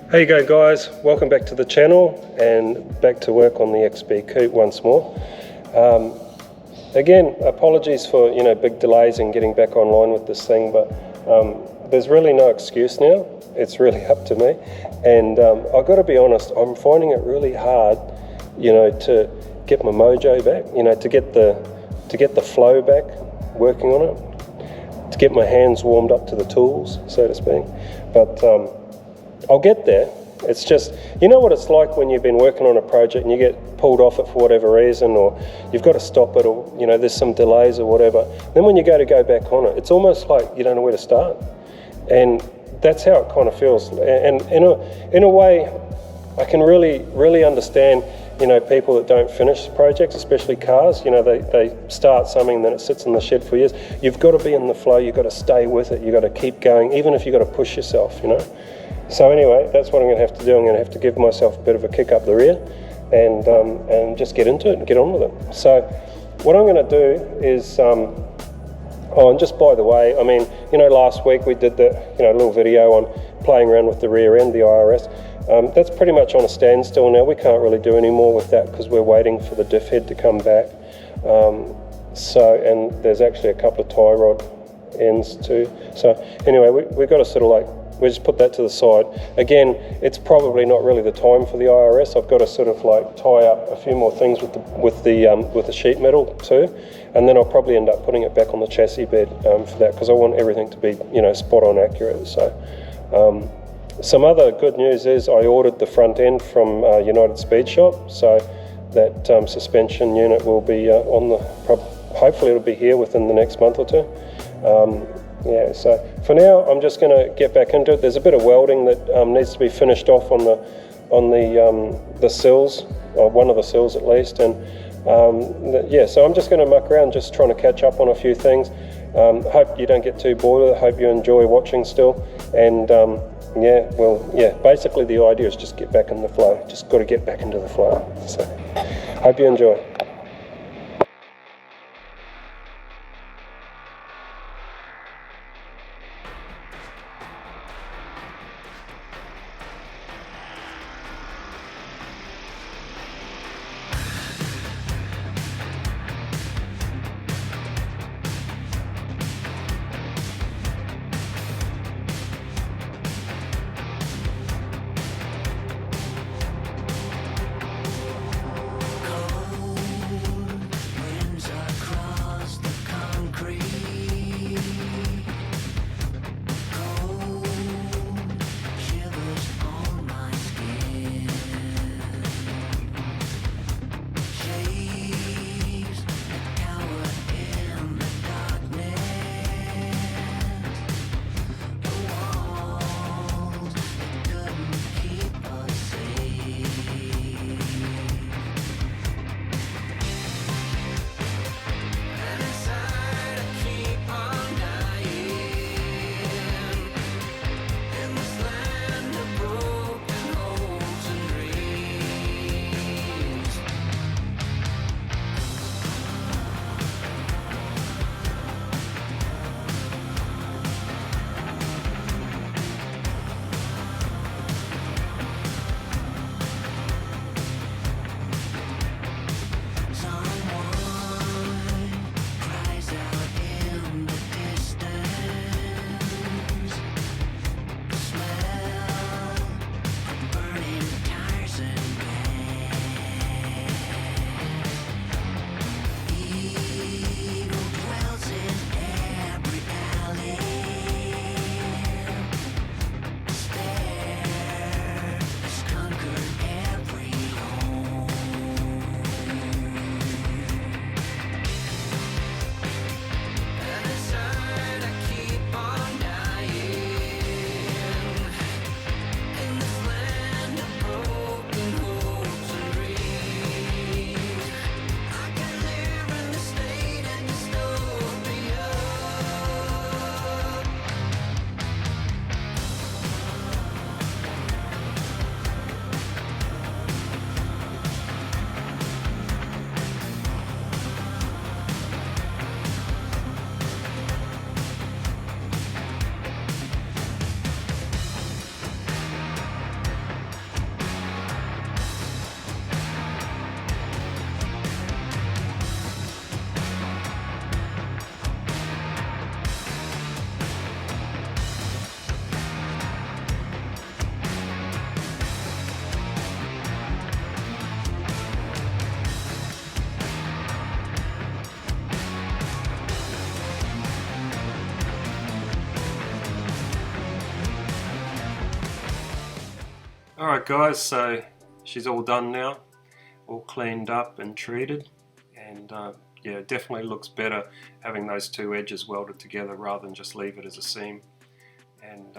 Hey you go guys, welcome back to the channel and back to work on the XB Coupe once more. Again, apologies for big delays in getting back online with this thing, but there's really no excuse now. It's really up to me, and I've got to be honest, I'm finding it really hard to get my mojo back, to get the flow back working on it, to get my hands warmed up to the tools, so to speak. But I'll get there. It's just, you know what it's like when you've been working on a project and you get pulled off it for whatever reason, or you've got to stop it, or there's some delays or whatever. Then when you go back on it, it's almost like you don't know where to start, and that's how it kind of feels. And in a way, I can really understand people that don't finish projects, especially cars. They start something, then it sits in the shed for years. You've got to be in the flow. You've got to stay with it. You've got to keep going, even if you've got to push yourself. So anyway, that's what I'm going to have to do. I'm going to have to give myself a bit of a kick up the rear and just get into it and get on with it. So what I'm going to do is, and just by the way, last week we did the little video on playing around with the rear end, the IRS. That's pretty much on a standstill now. We can't really do any more with that because we're waiting for the diff head to come back. And there's actually a couple of tie rod ends too. So anyway, we've got to sort of we just put that to the side. Again, it's probably not really the time for the IRS. I've got to sort of tie up a few more things with the sheet metal too, and then I'll probably end up putting it back on the chassis bed for that, because I want everything to be spot on accurate. So some other good news is I ordered the front end from United Speed Shop, so that suspension unit will be hopefully it'll be here within the next month or two. Yeah, so for now I'm just going to get back into it. There's a bit of welding that needs to be finished off on the sills, or one of the sills at least, and so I'm just going to muck around, just trying to catch up on a few things. Hope you don't get too bored with it. Hope you enjoy watching still, and basically the idea is just get back in the flow. Just got to get back into the flow. So hope you enjoy. Alright guys, so she's all done now, all cleaned up and treated, and yeah, it definitely looks better having those two edges welded together rather than just leave it as a seam. And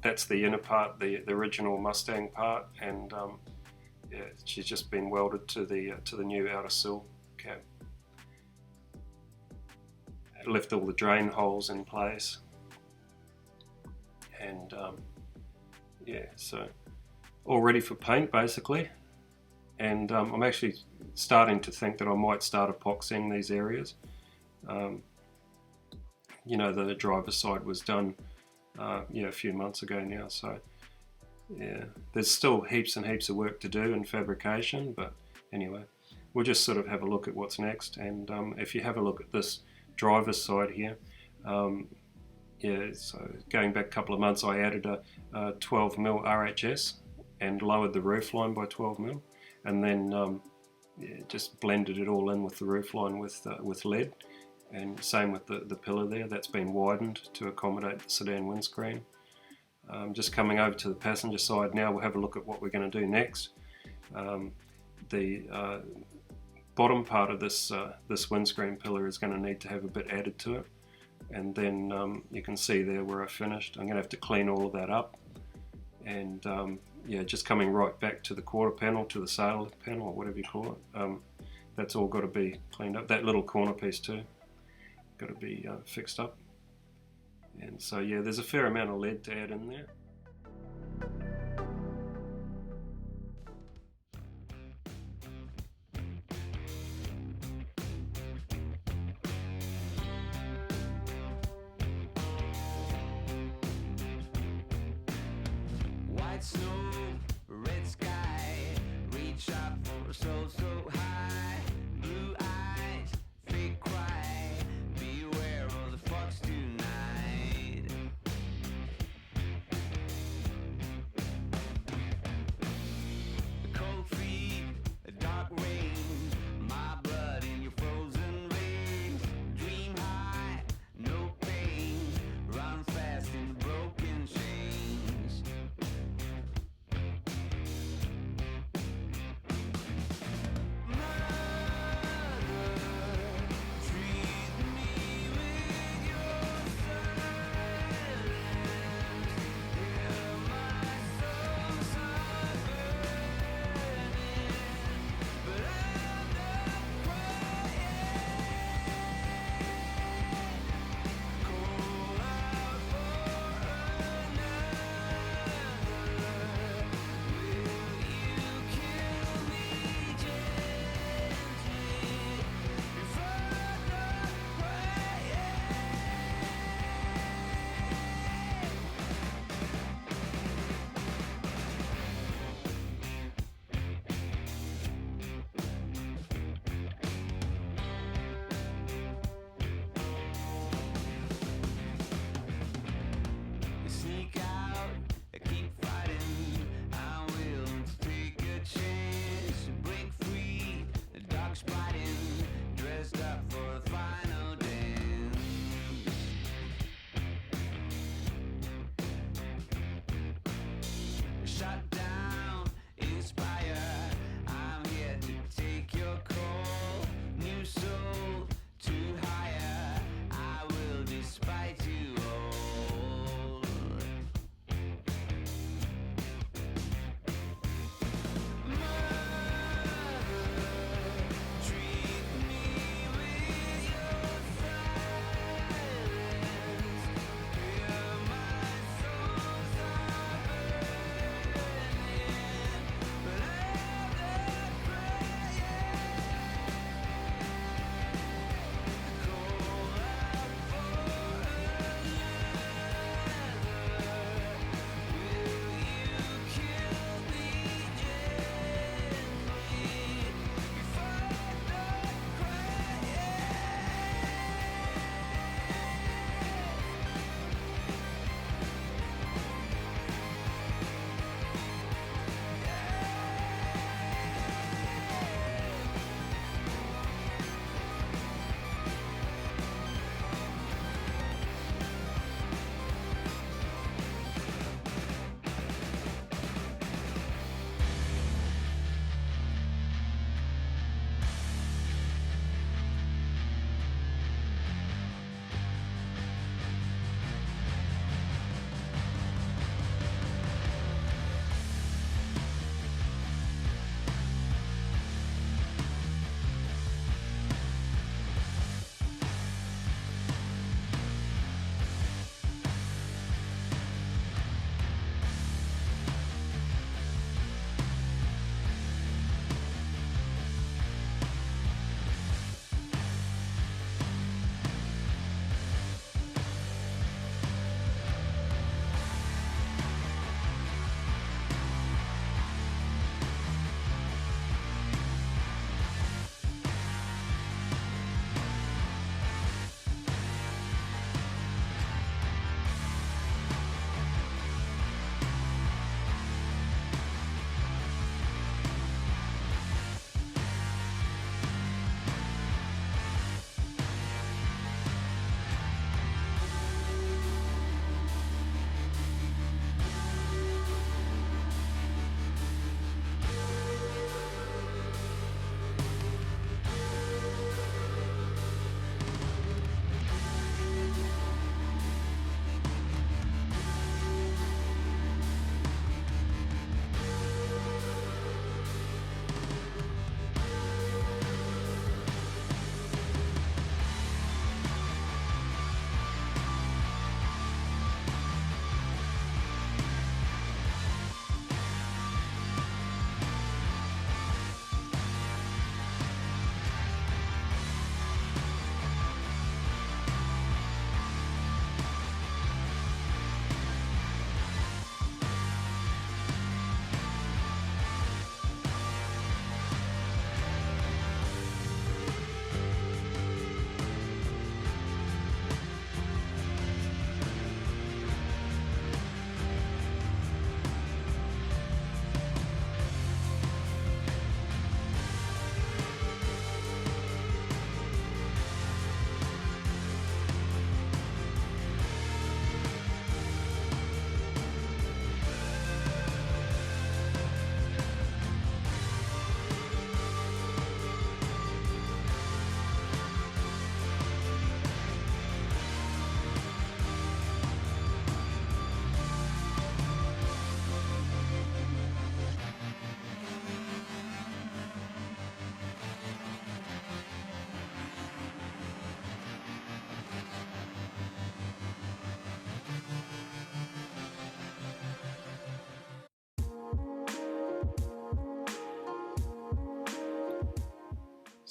that's the inner part, the original Mustang part, and yeah, she's just been welded to the new outer sill cap. It left all the drain holes in place, and yeah, so all ready for paint basically. And I'm actually starting to think that I might start epoxying these areas. You know, the driver's side was done yeah, a few months ago now, so yeah, there's still heaps and heaps of work to do in fabrication, but anyway, we'll just sort of have a look at what's next. And if you have a look at this driver's side here, yeah, so going back a couple of months, I added a 12mm RHS and lowered the roof line by 12mm, and then yeah, just blended it all in with the roof line with lead. And same with the pillar there, that's been widened to accommodate the sedan windscreen. Just coming over to the passenger side now, we'll have a look at what we're going to do next. The bottom part of this windscreen pillar is going to need to have a bit added to it. And then you can see there where I finished. I'm going to have to clean all of that up. And yeah, just coming right back to the quarter panel, to the sail panel, or whatever you call it. That's all got to be cleaned up. That little corner piece too, got to be fixed up. And so yeah, there's a fair amount of lead to add in there. White snow, red sky, reach up for so high. Blue eyes, fake cry, beware of the fox tonight.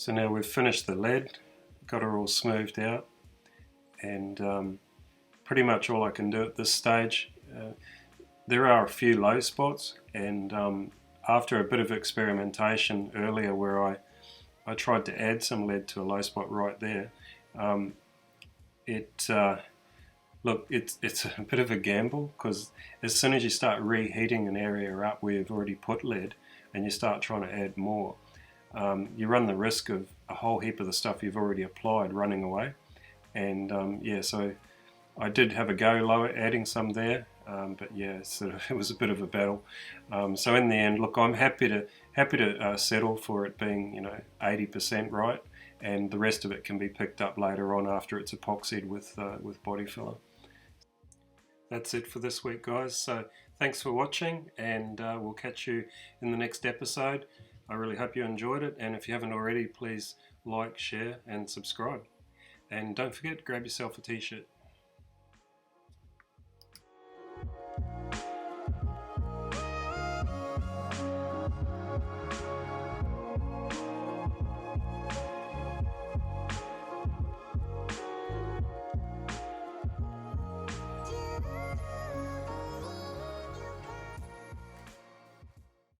So now we've finished the lead, got her all smoothed out, and pretty much all I can do at this stage. There are a few low spots, and after a bit of experimentation earlier where I tried to add some lead to a low spot right there, look, it's a bit of a gamble, because as soon as you start reheating an area up where you've already put lead and you start trying to add more, you run the risk of a whole heap of the stuff you've already applied running away. And yeah, so I did have a go lower, adding some there, but yeah, it was a bit of a battle. So in the end, look, I'm happy to settle for it being, 80% right, and the rest of it can be picked up later on after it's epoxied with body filler. That's it for this week, guys. So thanks for watching, and we'll catch you in the next episode. I really hope you enjoyed it, and if you haven't already, please like, share and subscribe. And don't forget, grab yourself a t-shirt.